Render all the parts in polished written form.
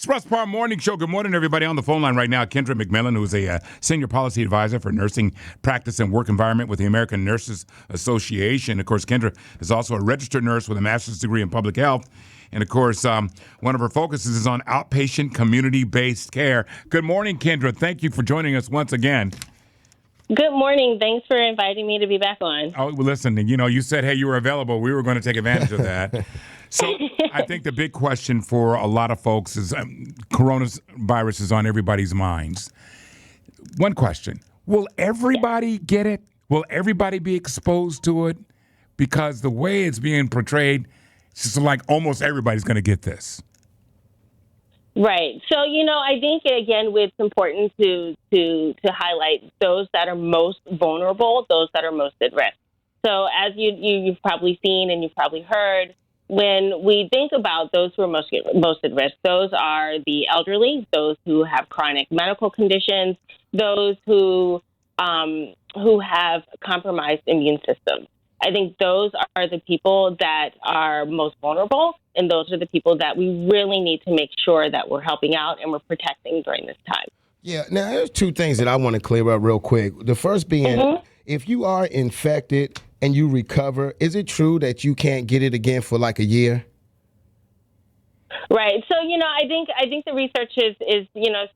Express Par Morning Show. Good morning, everybody. On the phone line right now, Kendra McMillan, who is a senior policy advisor for nursing practice and work environment with the American Nurses Association. Of course, Kendra is also a registered nurse with a master's degree in public health. And, of course, one of her focuses is on outpatient community-based care. Good morning, Kendra. Thank you for joining us once again. Good morning. Thanks for inviting me to be back on. Oh, well, listen, you said, hey, you were available. We were going to take advantage of that. So I think the big question for a lot of folks is coronavirus is on everybody's minds. One question, will everybody get it? Will everybody be exposed to it? Because the way it's being portrayed, it's just like almost everybody's going to get this. Right. So, I think, again, it's important to highlight those that are most vulnerable, those that are most at risk. So as you've probably seen and you've probably heard, when we think about those who are most at risk, those are the elderly, those who have chronic medical conditions, those who have compromised immune systems. I think those are the people that are most vulnerable, and those are the people that we really need to make sure that we're helping out and we're protecting during this time. Yeah, now there's two things that I want to clear up real quick. The first being, if you are infected and you recover, is it true that you can't get it again for like a year? Right. So, I think the research is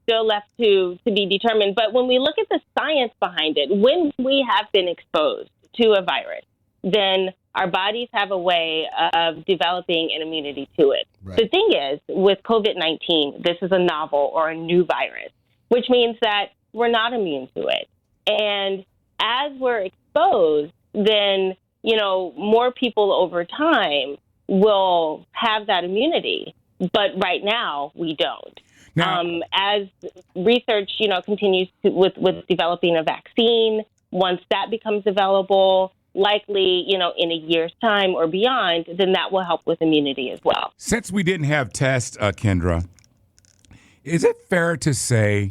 still left to be determined. But when we look at the science behind it, when we have been exposed to a virus, then our bodies have a way of developing an immunity to it. Right. The thing is, with COVID-19, this is a novel or a new virus, which means that we're not immune to it. And as we're exposed, then, more people over time will have that immunity. But right now, we don't. Now, as research, continues with developing a vaccine, once that becomes available, likely, in a year's time or beyond, then that will help with immunity as well. Since we didn't have tests, Kendra, is it fair to say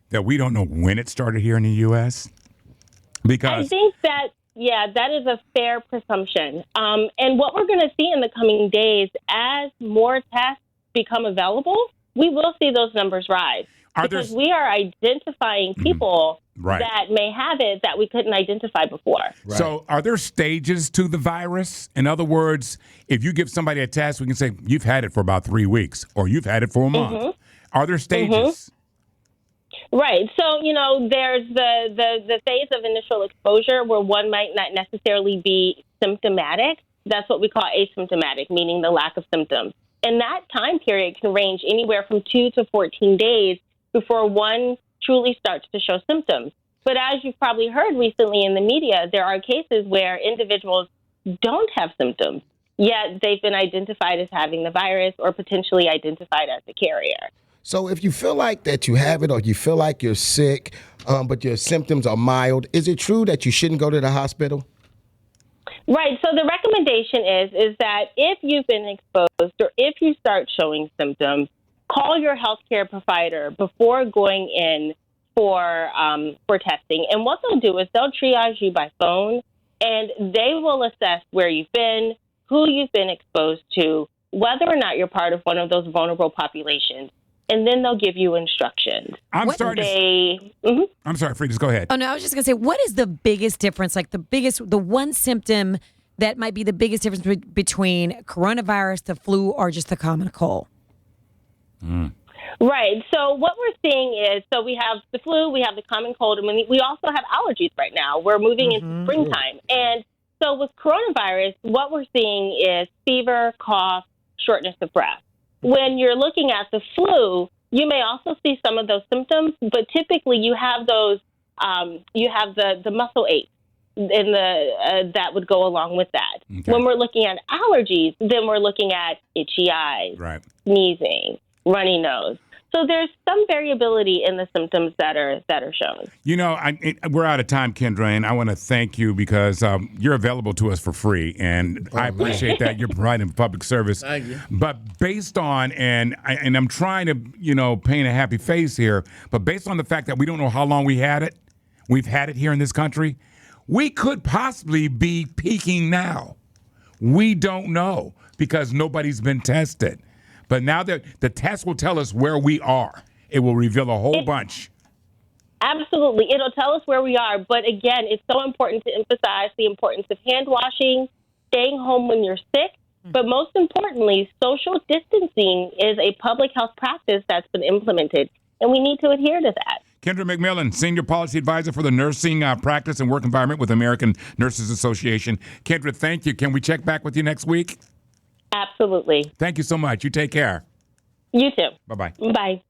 that we don't know when it started here in the U.S.? Because I think that is a fair presumption. And what we're going to see in the coming days, as more tests become available, we will see those numbers rise. Because we are identifying people that may have it that we couldn't identify before. Right. So are there stages to the virus? In other words, if you give somebody a test, we can say, you've had it for about 3 weeks or you've had it for a month. Are there stages? Right. So, there's the phase of initial exposure where one might not necessarily be symptomatic. That's what we call asymptomatic, meaning the lack of symptoms. And that time period can range anywhere from 2 to 14 days before one truly starts to show symptoms. But as you've probably heard recently in the media, there are cases where individuals don't have symptoms, yet they've been identified as having the virus or potentially identified as a carrier. So if you feel like that you have it or you feel like you're sick, but your symptoms are mild, is it true that you shouldn't go to the hospital? Right. So the recommendation is that if you've been exposed or if you start showing symptoms, call your healthcare provider before going in for testing. And what they'll do is they'll triage you by phone, and they will assess where you've been, who you've been exposed to, whether or not you're part of one of those vulnerable populations. And then they'll give you instructions. I'm sorry, Free, just go ahead. Oh, no, I was just going to say, what is the biggest difference, the one symptom that might be the biggest difference between coronavirus, the flu, or just the common cold? Right. So what we're seeing is, so we have the flu, we have the common cold, and we also have allergies right now. We're moving into springtime. And so with coronavirus, what we're seeing is fever, cough, shortness of breath. When you're looking at the flu, you may also see some of those symptoms, but typically you have those, you have the muscle aches and that would go along with that. Okay. When we're looking at allergies, then we're looking at itchy eyes, sneezing, runny nose. So there's some variability in the symptoms that are shown. We're out of time, Kendra, and I want to thank you because you're available to us for free, and I appreciate that. You're providing public service. Thank you. But based on, and I'm trying to, paint a happy face here, but based on the fact that we don't know how long we've had it here in this country, we could possibly be peaking now. We don't know because nobody's been tested. But now that the test will tell us where we are, it will reveal a whole bunch. Absolutely. It'll tell us where we are. But again, it's so important to emphasize the importance of hand washing, staying home when you're sick. But most importantly, social distancing is a public health practice that's been implemented, and we need to adhere to that. Kendra McMillan, Senior Policy Advisor for the Nursing Practice and Work Environment with American Nurses Association. Kendra, thank you. Can we check back with you next week? Absolutely. Thank you so much. You take care. You too. Bye-bye. Bye.